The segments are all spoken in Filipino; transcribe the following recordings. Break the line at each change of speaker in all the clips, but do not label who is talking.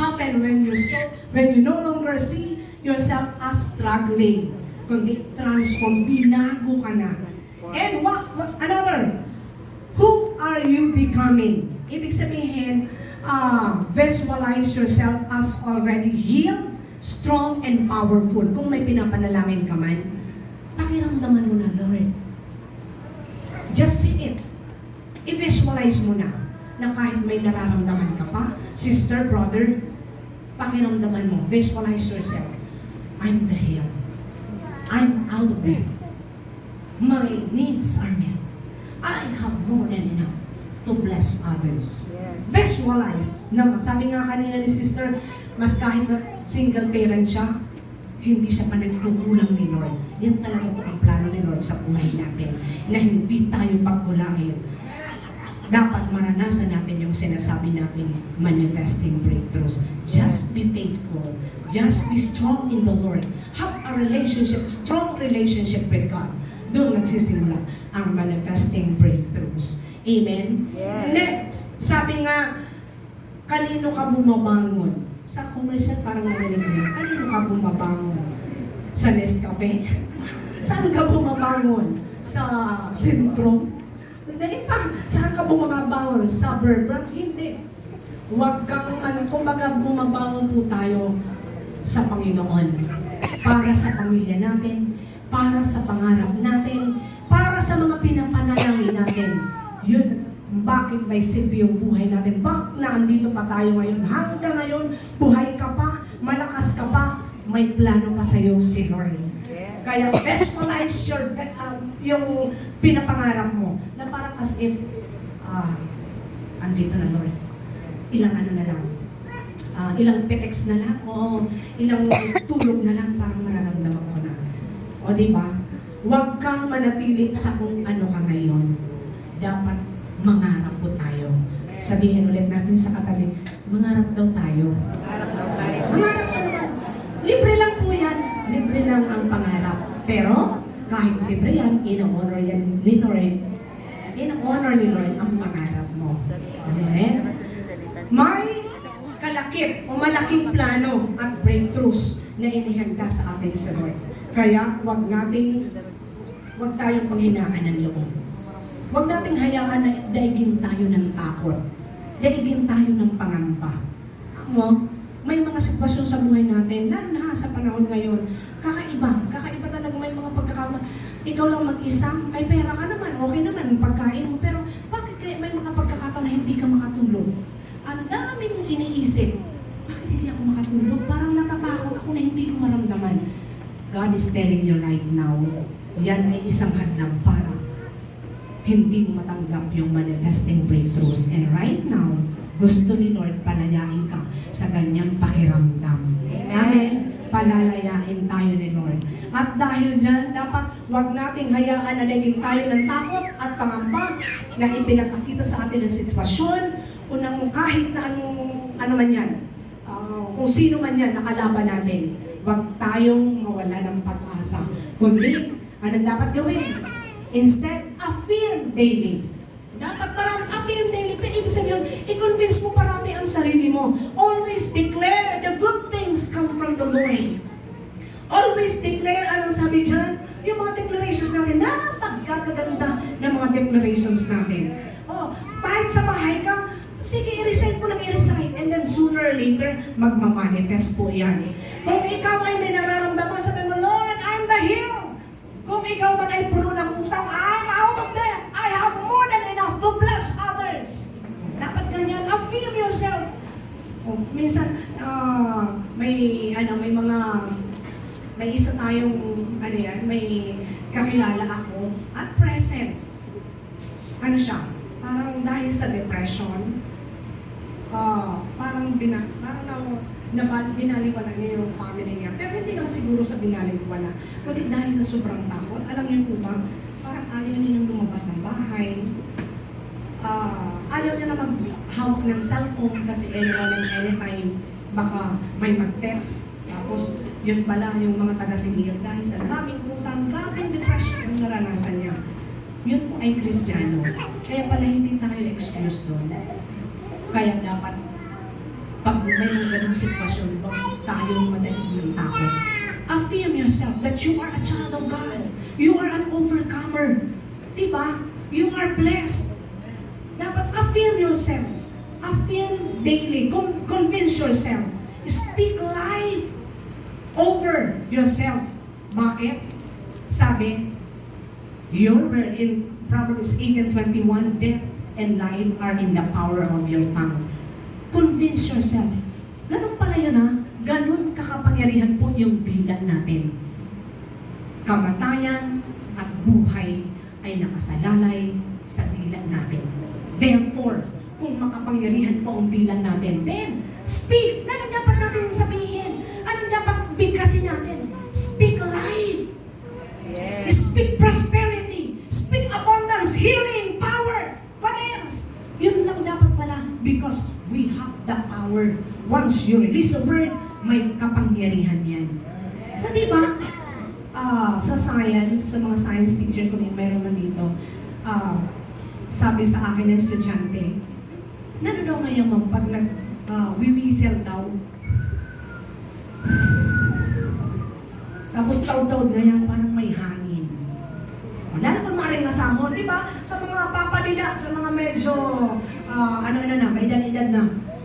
happen when you no longer see yourself as struggling, kundi transform, binago ka na. And another, who are you becoming? Ibig sabihin, visualize yourself as already healed, strong, and powerful. Kung may pinapanalangin ka man, pakiramdaman mo na, Lord. Just see it. I-visualize mo na kahit may nararamdaman ka pa, sister, brother, pakiramdaman mo, visualize yourself. I'm the healed. I'm out of there. My needs are met. I have more than enough to bless others. Visualize. Sabi nga kanina ni sister, mas kahit na single parent siya, hindi siya pa nagkukulang ni Lord. Yan talaga po ang plano ni Lord sa buhay natin, na hindi tayo pagkulangin. Dapat maranasan natin yung sinasabi natin manifesting breakthroughs. Just be faithful. Just be strong in the Lord. Have a relationship, strong relationship with God. Doon nagsisimula ang manifesting breakthroughs. Amen?
Yes.
Next, sabi nga, kanino ka bumabangon? Sa commercial, parang narinig ko yun. Kanino ka bumabangon? Sa Nescafe? Saan ka bumabangon? Sa sentro? Dahil pa, saan ka bumabangon? Sa suburban? Hindi. Huwag kang, kumbaga bumabangon po tayo sa Panginoon. Para sa pamilya natin, para sa pangarap natin, para sa mga pinapanalangin natin. Yun, bakit may silbi yung buhay natin? Bakit na andito pa tayo ngayon? Hanggang ngayon, buhay ka pa, malakas ka pa, may plano pa sa'yo si Lord. Kaya visualize yung pinapangarap mo na parang as if andito na Lord. Ilang ano na lang. Ilang petex na lang o ilang tulog na lang parang mararamdaman ko na. O diba? Huwag kang manatili sa kung ano ka ngayon. Dapat mangarap po tayo. Sabihin ulit natin sa katabi, mangarap daw tayo. Mangarap ka naman. Libre lang po yan. Libre lang ang pangarap. Pero, kahit libre yan, in-honor yan ni Lord. In-honor ni Lord ang pangarap mo. Amen? May kalakip o malaking plano at breakthroughs na inihanda sa atin sa Lord. Kaya, huwag tayong panghinaan ng loob. Huwag nating hayaan na daigin tayo ng takot. Daigin tayo ng pangamba. May mga sitwasyon sa buhay natin, lalo na sa panahon ngayon, kakaiba talaga may mga pagkakataon. Ikaw lang mag-isa, may pera ka naman, okay naman, pagkain mo, pero bakit kaya may mga pagkakataon na hindi ka makatulog? Ang dami mong iniisip, bakit hindi ako makatulog? Parang natatakot ako na hindi ko maramdaman. God is telling you right now, yan ay isang hadlang para hindi mo matanggap yung manifesting breakthroughs. And right now, gusto ni Lord palayain ka sa ganyang pakiramdam. Amen? Palalayain tayo ni Lord. At dahil dyan, dapat huwag nating hayaan na naging tayo ng takot at pangamba na ipinapakita sa atin ng sitwasyon o ng kahit na ano man yan. Kung sino man yan, nakalaban natin. Huwag tayong mawala ng pag-asa. Kundi, anong dapat gawin? Instead, affirm daily. Dapat parang affirm daily. Pero ibig sabihin, i-convince mo parati ang sarili mo. Always declare the good things come from the Lord. Always declare, anong sabi dyan? Yung mga declarations natin, napagkakaganda ng mga declarations natin. Kahit sa bahay ka, sige, i-recite mo lang i-recite. And then sooner or later, magmamanifest po yan. Kung ikaw ay may nararamdaman, sabi mo, Lord, I'm the healed. Kung ikaw man ay puno ng utang, I'm out of debt. I have more than enough to bless others. Dapat ganyan. Affirm yourself. Minsan, may isa tayong, may kakilala ako at present. Ano siya? Parang dahil sa depression, binaliwala niya yung family niya. Pero hindi naman siguro sa binaliwala. Kundi dahil sa sobrang takot. Alam niyo po ba, parang ayaw niya nang lumabas ng bahay. Ayaw niya na maghawak ng cellphone kasi anytime baka may mag-text. Tapos yun pala yung mga taga-singil dahil sa maraming utang, maraming depression yung naranasan niya. Yun po ay Kristiyano. Kaya pala hindi tayo excuse doon. Kaya dapat pag may mga ganong sitwasyon, huwag tayong madaling ng takot. Affirm yourself that you are a child of God. You are an overcomer. Diba? You are blessed. Dapat affirm yourself. Affirm daily. Convince yourself. Speak life over yourself. Bakit? Sabi, your word in Proverbs 8:21, death and life are in the power of your tongue. Convince yourself. Ganun pala yun ha. Ganun kakapangyarihan po yung dila natin. Kamatayan at buhay ay nakasalalay sa dila natin. Therefore, kung makapangyarihan po ang dila natin, then speak. Anong dapat natin sabihin? Anong dapat bigkasin natin? Speak life. Speak prosperity. Speak abundance, healing, power. What else? Yun lang dapat pala because we have the power. Once you release a word, may kapangyarihan yan. Na diba? Sa science, sa mga science teacher ko meron man dito, sabi sa akin ng estudyante, ano daw ngayon ma'am, pag nag-whistle daw, tapos taw-taw na yan, parang may hangin. Wala naman maaaring masahon, di ba? Sa mga papadila, sa mga medyo, may edad-edad na.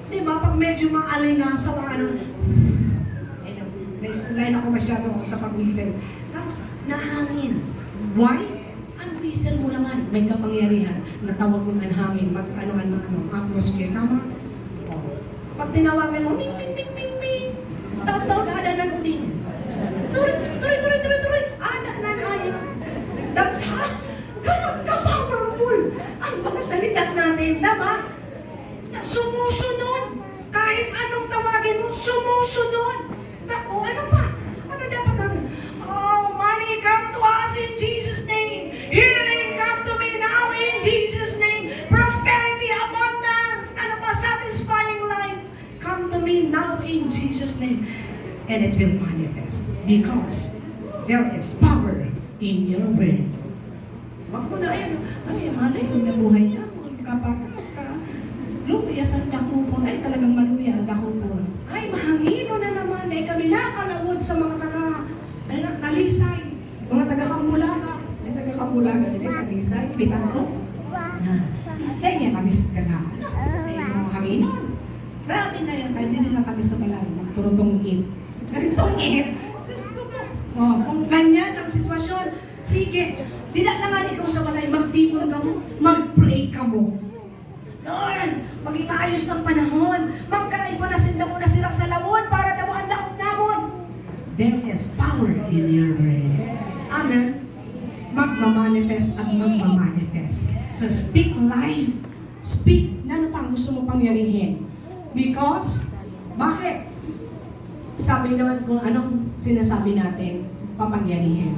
Di ba? Pag medyo maalay nga sa mga naisunayin ako masyado sa pag-whistle. Tapos, nahangin. Why? Ang whistle mo naman, may kapangyarihan. Natawag mo ang hangin, atmosphere. Tama? O. Pag tinawagan mo, ming, ming, ming, ming, ming. Taw-taw na adanan ulit. Tuloy. Nanay. That's how. Ganun ka-powerful. Ang mga salita natin, diba? Sumusunod. Kahit anong tawagin mo, sumusunod. O ano pa? Ano dapat natin? Oh, money, come to us in Jesus' name. Healing, come to me now in Jesus' name. Prosperity, abundance, ano pa? Satisfying life. Come to me now in Jesus' name. And it will manifest because there is power in your word. Wag mo na yan. Malay yung nabuhay na. Lumiyas ang dakupon. Ay, talagang maluya ang dakupon. Ay, mahangino na naman. Ay, kami nakalawod sa mga taga-Kalisay. Mga taga-Kambulaga. Ay, taga-Kambulaga. Hindi, Kalisay. Pitano. Ay, niya kami sa na. Ay, mga hanginon. Marami na yan. Kahit hindi na kami sa balay. Magturutong-it. Nagtong-it. Diyos ko po. Kung ganyan ang sitwasyon, sige. Di na nga ikaw sa balay. Magtipon ka mo. Mag-pray ka mo. Lord, maging maayos ng panahon. Magkain mo na sinda mo na sila sa lawon para damuan na namon. There is power in your word. Amen. Magmamanifest at magmamanifest. So speak life. Speak na ano pang gusto mo pangyarihin. Because, bakit? Sabi naman kung anong sinasabi natin, papangyarihin.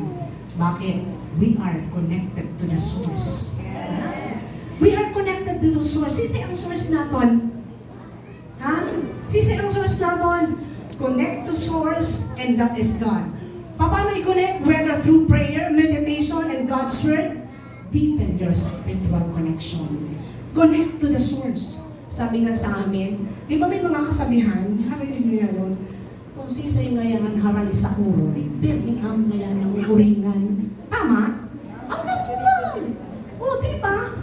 Bakit? We are connected to the source. We are connected to the source. Sisi ang source natin. Ha? Sisi ang source natin. Connect to source and that is God. Paano i-connect? Whether through prayer, meditation, and God's word, deepen your spiritual connection. Connect to the source. Sabi nga sa amin, di ba may mga kasabihan, harinig niyo yun, kung sisay ngayon harali sa uro, pirni ang ngayon ng uringan. Tama?